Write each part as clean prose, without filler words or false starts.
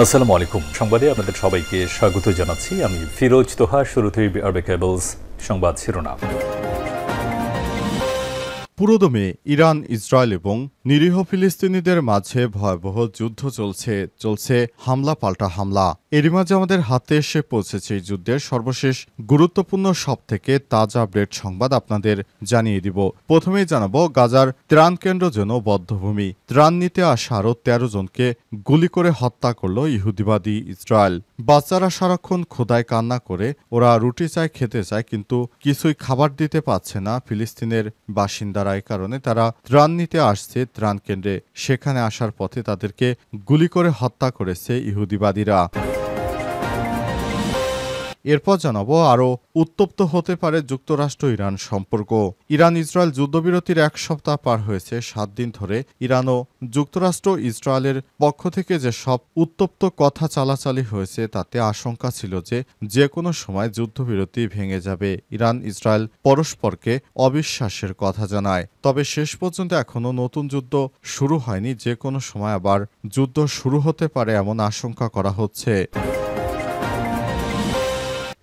আসসালামু আলাইকুম। সংবাদে আপনাদের সবাইকে স্বাগত জানাচ্ছি। আমি ফিরোজ তোহা। শুরুতেই আরবে কেবলস সংবাদ শিরোনাম। পুরোদমে ইরান, ইসরায়েল এবং নিরীহ ফিলিস্তিনিদের মাঝে ভয়াবহ যুদ্ধ চলছে হামলা পাল্টা হামলা। এরই মাঝে আমাদের হাতে এসে পৌঁছেছে এই যুদ্ধের সর্বশেষ গুরুত্বপূর্ণ সবথেকে তাজা আপডেট সংবাদ আপনাদের জানিয়ে দিব। প্রথমেই জানাবো, গাজার ত্রাণ কেন্দ্র যেন বধ্যভূমি। ত্রাণ নিতে আসা আরও ১৩ জনকে গুলি করে হত্যা করল ইহুদিবাদী ইসরায়েল। বাচ্চারা সারাক্ষণ ক্ষুধায় কান্না করে, ওরা রুটি চায়, খেতে চায়, কিন্তু কিছুই খাবার দিতে পারছে না ফিলিস্তিনের বাসিন্দারা। এই কারণে তারা ত্রাণ নিতে আসছে ত্রাণ কেন্দ্রে। সেখানে আসার পথে তাদেরকে গুলি করে হত্যা করেছে ইহুদিবাদীরা। এরপর জানাবো, আরও উত্তপ্ত হতে পারে যুক্তরাষ্ট্র ইরান সম্পর্ক। ইরান ইসরায়েল যুদ্ধবিরতির 1 সপ্তাহ পার হয়েছে। 7 দিন ধরে ইরান ও যুক্তরাষ্ট্র ইসরায়েলের পক্ষ থেকে যে সব উত্তপ্ত কথা চালাচালি হয়েছে, তাতে আশঙ্কা ছিল যে কোনো সময় যুদ্ধবিরতি ভেঙে যাবে। ইরান ইসরায়েল পরস্পরকে অবিশ্বাসের কথা জানায়, তবে শেষ পর্যন্ত এখনও নতুন যুদ্ধ শুরু হয়নি। যে কোনো সময় আবার যুদ্ধ শুরু হতে পারে এমন আশঙ্কা করা হচ্ছে।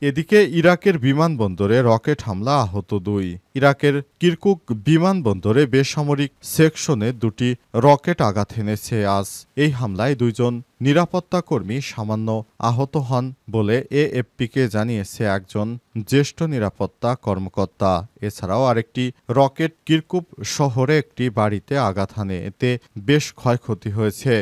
এদিকে ইরাকের বিমানবন্দরে রকেট হামলা, আহত 2। ইরাকের কিরকুক বিমানবন্দরে বেসামরিক সেকশনে 2টি রকেট আঘাত এনেছে আজ। এই হামলায় 2 জন নিরাপত্তা কর্মী সামান্য আহত হন বলে এএফপিকে জানিয়েছে একজন জ্যেষ্ঠ নিরাপত্তা কর্মকর্তা। এছাড়াও আরেকটি রকেট কিরকুক শহরে একটি বাড়িতে আঘাত হানে। এতে বেশ ক্ষয়ক্ষতি হয়েছে।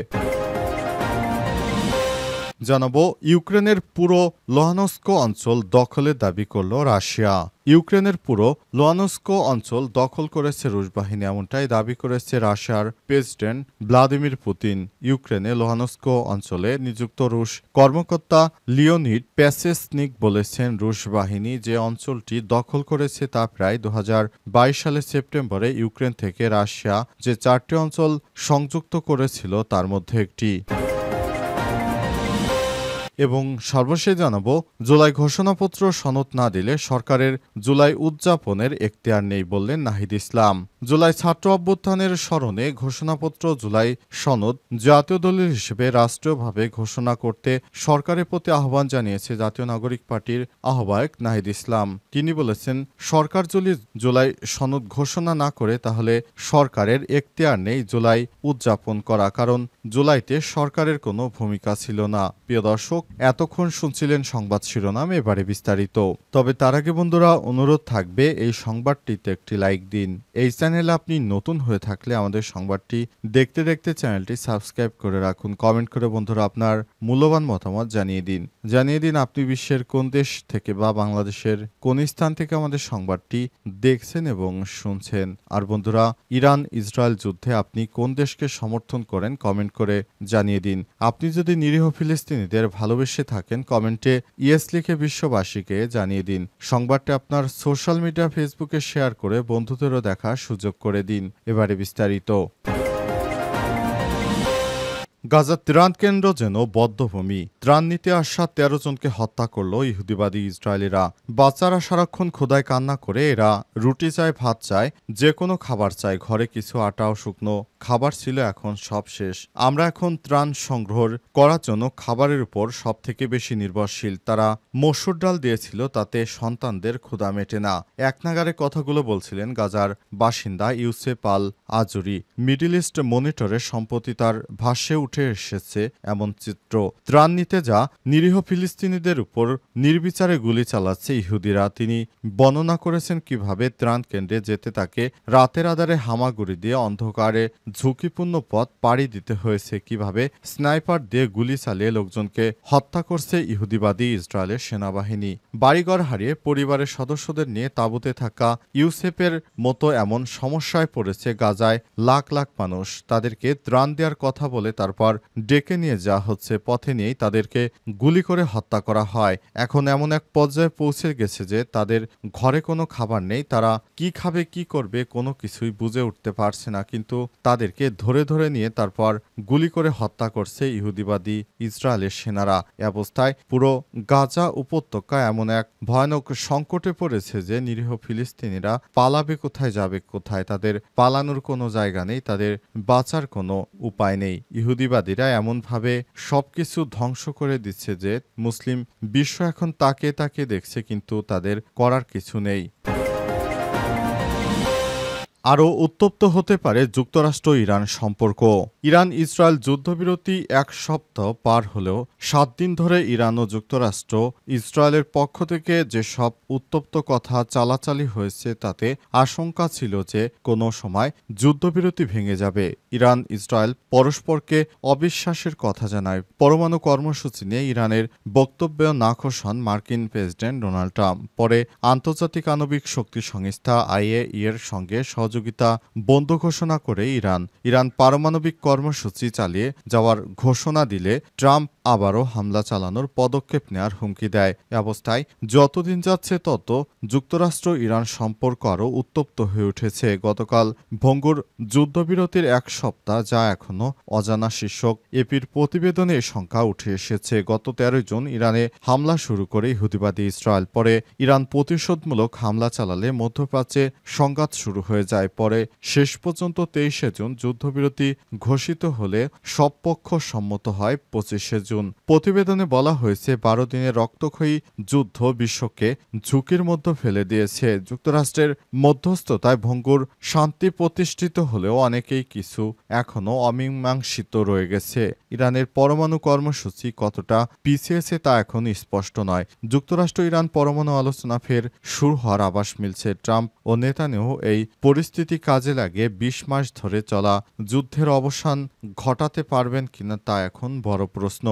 জানাবো, ইউক্রেনের পুরো লুহানস্ক অঞ্চল দখলের দাবি করল রাশিয়া। ইউক্রেনের পুরো লুহানস্ক অঞ্চল দখল করেছে রুশ বাহিনী, এমনটাই দাবি করেছে রাশিয়ার প্রেসিডেন্ট ভ্লাদিমির পুতিন। ইউক্রেনে লুহানস্ক অঞ্চলে নিযুক্ত রুশ কর্মকর্তা লিওনিড প্যাসেসনিক বলেছেন, রুশ বাহিনী যে অঞ্চলটি দখল করেছে তা প্রায় 2022 সালের সেপ্টেম্বরে ইউক্রেন থেকে রাশিয়া যে 4টি অঞ্চল সংযুক্ত করেছিল তার মধ্যে একটি। এবং সর্বশেষ জানাবো, জুলাই ঘোষণাপত্র সনদ না দিলে সরকারের জুলাই উদযাপনের এখতিয়ার নেই বললেন নাহিদ ইসলাম। জুলাই ছাত্র অভ্যুত্থানের স্মরণে ঘোষণাপত্র জুলাই সনদ জাতীয় দলিল হিসেবে রাষ্ট্রীয়ভাবে ঘোষণা করতে সরকারের প্রতি আহ্বান জানিয়েছে জাতীয় নাগরিক পার্টির আহ্বায়ক নাহিদ ইসলাম। তিনি বলেছেন, সরকার যদি জুলাই সনদ ঘোষণা না করে তাহলে সরকারের এখতিয়ার নেই জুলাই উদযাপন করা, কারণ জুলাইতে সরকারের কোনো ভূমিকা ছিল না। প্রিয় দর্শক, এতক্ষণ শুনছিলেন সংবাদ শিরোনাম, এবারে বিস্তারিত। তবে তার আগে বন্ধুরা, অনুরোধ থাকবে এই সংবাদটিতে একটি লাইক দিন। এই চ্যানেলে আপনি নতুন হয়ে থাকলে আমাদের সংবাদটি দেখতে দেখতে চ্যানেলটি সাবস্ক্রাইব করে রাখুন। কমেন্ট করে বন্ধুরা আপনার মূল্যবান মতামত জানিয়ে দিন আপনি বিশ্বের কোন দেশ থেকে বা বাংলাদেশের কোন স্থান থেকে আমাদের সংবাদটি দেখছেন এবং শুনছেন। আর বন্ধুরা, ইরান ইসরায়েল যুদ্ধে আপনি কোন দেশকে সমর্থন করেন কমেন্ট করে জানিয়ে দিন। আপনি যদি নিরীহ ফিলিস্তিনিদের ভালোবেসে থাকেন, কমেন্টে ইয়েস লিখে বিশ্ববাসীকে জানিয়ে দিন। সংবাদটি আপনার সোশ্যাল মিডিয়া ফেসবুকে শেয়ার করে বন্ধুদেরও দেখার সুযোগ করে দিন। এবারে বিস্তারিত। গাজার ত্রাণ কেন্দ্র যেন বধ্যভূমি। ত্রাণ নিতে আসা 13 জনকে হত্যা করল ইহুদিবাদী ইসরায়েলিরা। বাচ্চারা সারাক্ষণ ক্ষুধায় কান্না করে, এরা রুটি চায়, ভাত চায়, যে কোনো খাবার চায়। ঘরে কিছু আটা ও শুকনো খাবার ছিল, এখন সব শেষ। আমরা এখন ত্রাণ সংগ্রহ করার জন্য খাবারের উপর সব থেকে বেশি নির্ভরশীল। তারা মসুর ডাল দিয়েছিল, তাতে সন্তানদের ক্ষুধা মেটে না। এক নাগারে কথাগুলো বলছিলেন গাজার বাসিন্দা ইউসেফ আল আজুরি। মিডল ইস্ট মনিটরে সম্প্রতি তার ভাষ্যে উঠে এসেছে এমন চিত্র। ত্রাণ নিতে যা নিরীহ ফিলিস্তিনিদের উপর নির্বিচারে গুলি চালাচ্ছে ইহুদিরা। তিনি বর্ণনা করেছেন কিভাবে ত্রাণ কেন্দ্রে যেতে তাকে রাতের আধারে হামাগুড়ি দিয়ে অন্ধকারে ঝুঁকিপূর্ণ পথ পাড়ি দিতে হয়েছে, কিভাবে স্নাইপার দিয়ে গুলি চালিয়ে লোকজনকে হত্যা করছে ইহুদিবাদী ইসরায়েলের সেনাবাহিনী। বাড়িঘর হারিয়ে পরিবারের সদস্যদের নিয়ে তাঁবুতে থাকা ইউসেফের মতো এমন সমস্যায় পড়েছে গাজায় লাখ লাখ মানুষ। তাদেরকে ত্রাণ দেওয়ার কথা বলে তারপর ডেকে নিয়ে যাওয়া হচ্ছে। পথে নিয়েই তাদেরকে গুলি করে হত্যা করা হয়। এখন এমন এক পর্যায়ে পৌঁছে গেছে যে তাদের ঘরে কোনো খাবার নেই। তারা কি খাবে, কি করবে, কোনো কিছুই বুঝে উঠতে পারছে না। কিন্তু তাদেরকে ধরে ধরে নিয়ে তারপর গুলি করে হত্যা করছে ইহুদিবাদী ইসরায়েলের সেনারা। এ অবস্থায় পুরো গাজা উপত্যকা এমন এক ভয়ানক সংকটে পড়েছে যে নিরীহ ফিলিস্তিনিরা পালাবে কোথায়, যাবে কোথায়। তাদের পালানোর কোনো জায়গা নেই, তাদের বাঁচার কোনো উপায় নেই। ইহুদিবাদী ইহুদিবাদীরা এমনভাবে সবকিছু ধ্বংস করে দিচ্ছে যে মুসলিম বিশ্ব এখন তাকে তাকে দেখছে, কিন্তু তাদের করার কিছু নেই। আরও উত্তপ্ত হতে পারে যুক্তরাষ্ট্র ইরান সম্পর্ক। ইরান ইসরায়েল যুদ্ধবিরতি এক সপ্তাহ পার হলেও 7 দিন ধরে ইরান ও যুক্তরাষ্ট্র ইসরায়েলের পক্ষ থেকে যেসব উত্তপ্ত কথা চালাচালি হয়েছে তাতে আশঙ্কা ছিল যে কোনো সময় যুদ্ধবিরতি ভেঙে যাবে। ইরান ইসরায়েল পরস্পরকে অবিশ্বাসের কথা জানায়। পরমাণু কর্মসূচি নিয়ে ইরানের বক্তব্যে নাখোশ হন মার্কিন প্রেসিডেন্ট ডোনাল্ড ট্রাম্প। পরে আন্তর্জাতিক আণবিক শক্তি সংস্থা IAEA এর সঙ্গে সহযোগিতা বন্ধ ঘোষণা করে ইরান পারমাণবিক কর্মসূচি চালিয়ে যাওয়ার ঘোষণা দিলে ট্রাম্প আবারও হামলা চালানোর পদক্ষেপ নেওয়ার হুমকি দেয়। এ অবস্থায় যতদিন যাচ্ছে তত যুক্তরাষ্ট্র ইরান সম্পর্ক আরও উত্তপ্ত হয়ে উঠেছে। গতকাল ভঙ্গুর যুদ্ধবিরতির এক সপ্তাহ, যা এখনও অজানা শীর্ষক এপির প্রতিবেদনে এ সংখ্যা উঠে এসেছে। গত 13 জুন ইরানে হামলা শুরু করে ইহুদিবাদী ইসরায়েল। পরে ইরান প্রতিশোধমূলক হামলা চালালে মধ্যপ্রাচ্যে সংঘাত শুরু হয়ে যায়। পরে শেষ পর্যন্ত 23 জুন যুদ্ধবিরতি ঘোষিত হলে সব পক্ষ সম্মত হয় 25 জুন। প্রতিবেদনে বলা হয়েছে 12 দিনের রক্তক্ষয়ী যুদ্ধ বিশ্বকে ঝুঁকির মধ্যে ফেলে দিয়েছে। যুক্তরাষ্ট্রের মধ্যস্থতায় ভঙ্গুর শান্তি প্রতিষ্ঠিত হলেও অনেকেই কিছু এখনও অমীমাংসিত রয়ে গেছে। ইরানের পরমাণু কর্মসূচি কতটা পিছিয়েছে তা এখন স্পষ্ট নয়। যুক্তরাষ্ট্র ইরান পরমাণু আলোচনা ফের শুরু হওয়ার আভাস মিলছে। ট্রাম্প ও নেতানিয়াহু এই পরিস্থিতি কাজে লাগিয়ে 20 মাস ধরে চলা যুদ্ধের অবসান ঘটাতে পারবেন কিনা তা এখন বড় প্রশ্ন।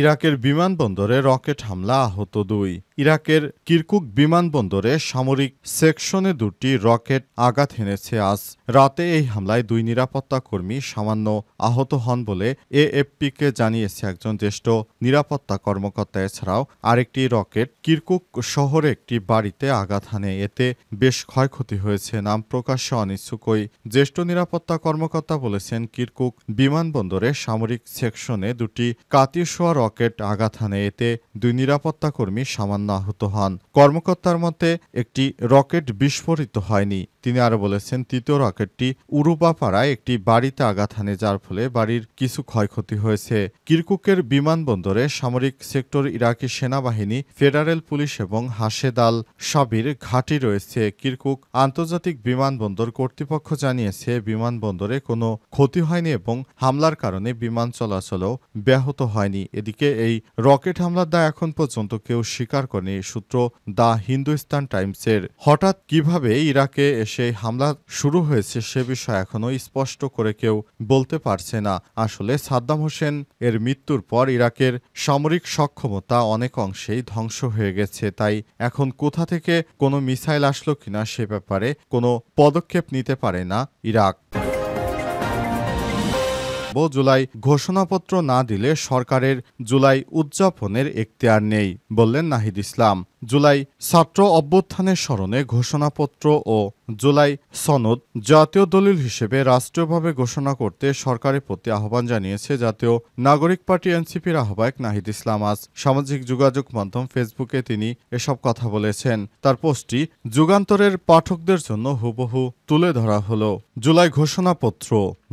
ইরাকের বিমানবন্দরে রকেট হামলা, আহত 2। ইরাকের কিরকুক বিমানবন্দরে সামরিক সেকশনে 2টি রকেট আঘাত হেনেছে আজ রাতে। এই হামলায় 2 নিরাপত্তা কর্মী সামান্য আহত হন বলে AFP-কে জানিয়েছে একজন জ্যেষ্ঠ নিরাপত্তা কর্মকর্তা। এছাড়াও আরেকটি রকেট কিরকুক শহরে একটি বাড়িতে আঘাত হানে। এতে বেশ ক্ষয়ক্ষতি হয়েছে। নাম প্রকাশ্যে অনিচ্ছুক ওই জ্যেষ্ঠ নিরাপত্তা কর্মকর্তা বলেছেন, কিরকুক বিমানবন্দরে সামরিক সেকশনে 2টি কাতিউশা রকেট আঘাত হানে। এতে 2 নিরাপত্তা কর্মী সামান্য আহত হন। কর্মকর্তার মতে একটি রকেট বিস্ফোরিত হয়নি। তিনি আরো বলেছেন, তৃতীয় রকেটটি উরুবাপাড়ায় একটি বাড়িতে আঘাত হানে, যার ফলে বাড়ির কিছু ক্ষয়ক্ষতি হয়েছে। কিরকুকের বিমানবন্দরে সামরিক সেক্টর, ইরাকি সেনাবাহিনী, ফেডারেল পুলিশ এবং হাশেদ আল শাবির ঘাঁটি রয়েছে। কিরকুক আন্তর্জাতিক বিমানবন্দর কর্তৃপক্ষ জানিয়েছে বিমানবন্দরে কোনো ক্ষতি হয়নি এবং হামলার কারণে বিমান চলাচলও ব্যাহত হয়নি। এদিকে এই রকেট হামলার দায় এখন পর্যন্ত কেউ স্বীকার করেনি। সূত্র দ্য হিন্দুস্তান টাইমসের। হঠাৎ কিভাবে ইরাকে এসে হামলা শুরু হয়েছে সে বিষয়ে এখনও স্পষ্ট করে কেউ বলতে পারছে না। আসলে সাদ্দাম হোসেন এর মৃত্যুর পর ইরাকের সামরিক সক্ষমতা অনেক অংশেই ধ্বংস হয়ে গেছে। তাই এখন কোথা থেকে কোনো মিসাইল আসলো কিনা সে ব্যাপারে কোনো পদক্ষেপ নিতে পারে না ইরাক। জুলাই ঘোষণাপত্র না দিলে সরকারের জুলাই উদযাপনের এখতিয়ার নেই, বললেন নাহিদ ইসলাম। জুলাই ছাত্র অভ্যুত্থানের স্মরণে ঘোষণাপত্র ও জুলাই সনদ জাতীয় দলিল হিসেবে রাষ্ট্রীয়ভাবে ঘোষণা করতে সরকারের প্রতি আহ্বান জানিয়েছে জাতীয় নাগরিক পার্টি এনসিপির আহ্বায়ক নাহিদ ইসলাম। আজ সামাজিক যোগাযোগ মাধ্যম ফেসবুকে তিনি এসব কথা বলেছেন। তার পোস্টটি যুগান্তরের পাঠকদের জন্য হুবহু তুলে ধরা হলো। জুলাই ঘোষণাপত্র।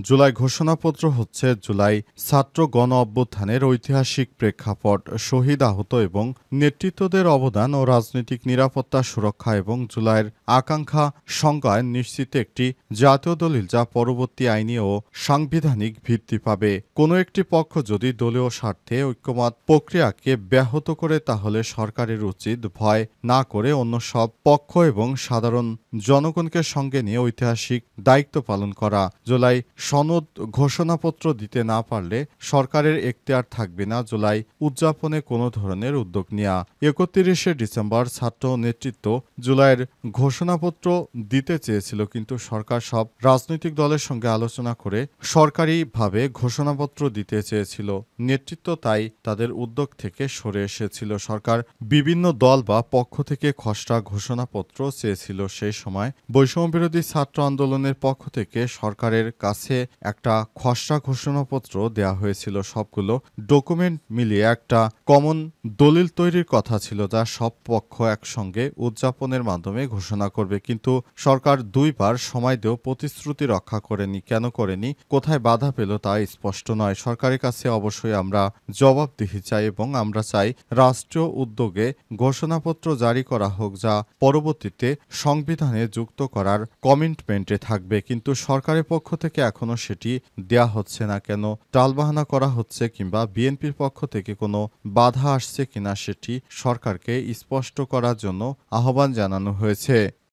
জুলাই ঘোষণাপত্র হচ্ছে জুলাই ছাত্র গণ অভ্যুত্থানের ঐতিহাসিক প্রেক্ষাপট, শহীদ, আহত এবং নেতৃত্বদের অবদান ও রাজনৈতিক নিরাপত্তা, সুরক্ষা এবং জুলাইয়ের আকাঙ্ক্ষা সংজ্ঞায় নিশ্চিত একটি জাতীয় দলিল যা পরবর্তী আইনি ও সাংবিধানিক ভিত্তি পাবে। কোনো একটি পক্ষ যদি দলীয় স্বার্থে ঐক্যমত প্রক্রিয়াকে ব্যাহত করে তাহলে সরকারের উচিত ভয় না করে অন্য সব পক্ষ এবং সাধারণ জনগণকে সঙ্গে নিয়ে ঐতিহাসিক দায়িত্ব পালন করা। জুলাই সনদ ঘোষণাপত্র দিতে না পারলে সরকারের এখতিয়ার থাকবে না জুলাই উদযাপনে কোনো ধরনের উদ্যোগ নেওয়া। 31শে ডিসেম্বর ছাত্র নেতৃত্ব জুলাইয়ের ঘোষণাপত্র দিতে চেয়েছিল, কিন্তু সরকার সব রাজনৈতিক দলের সঙ্গে আলোচনা করে সরকারিভাবে ঘোষণাপত্র দিতে চেয়েছিল। নেতৃত্ব তাই তাদের উদ্যোগ থেকে সরে এসেছিল। সরকার বিভিন্ন দল বা পক্ষ থেকে খসড়া ঘোষণাপত্র চেয়েছিল। সেই সময় বৈষম্যবিরোধী ছাত্র আন্দোলনের পক্ষ থেকে সরকারের কাছে একটা খসড়া ঘোষণাপত্র দেয়া হয়েছিল। সবগুলো ডকুমেন্ট মিলিয়ে একটা কমন দলিল তৈরির কথা ছিল, যা সব সব পক্ষ একসঙ্গে উদযাপনের মাধ্যমে ঘোষণা করবে, কিন্তু সরকার দুইবার সময় দিয়েও প্রতিশ্রুতি রক্ষা করেনি। কেন করেনি, কোথায় বাধা পেল তা স্পষ্ট নয়। সরকারের কাছে অবশ্যই আমরা জবাবদিহি চাই এবং আমরা চাই রাষ্ট্রীয় উদ্যোগে ঘোষণাপত্র জারি করা হোক, যা পরবর্তীতে সংবিধানে যুক্ত করার কমিটমেন্টে থাকবে। কিন্তু সরকারের পক্ষ থেকে এখনো সেটি দেয়া হচ্ছে না। কেন টালবাহানা করা হচ্ছে কিংবা বিএনপির পক্ষ থেকে কোনো বাধা আসছে কিনা সেটি সরকারকে স্পষ্ট করার জন্য আহ্বান জানানো হয়েছে।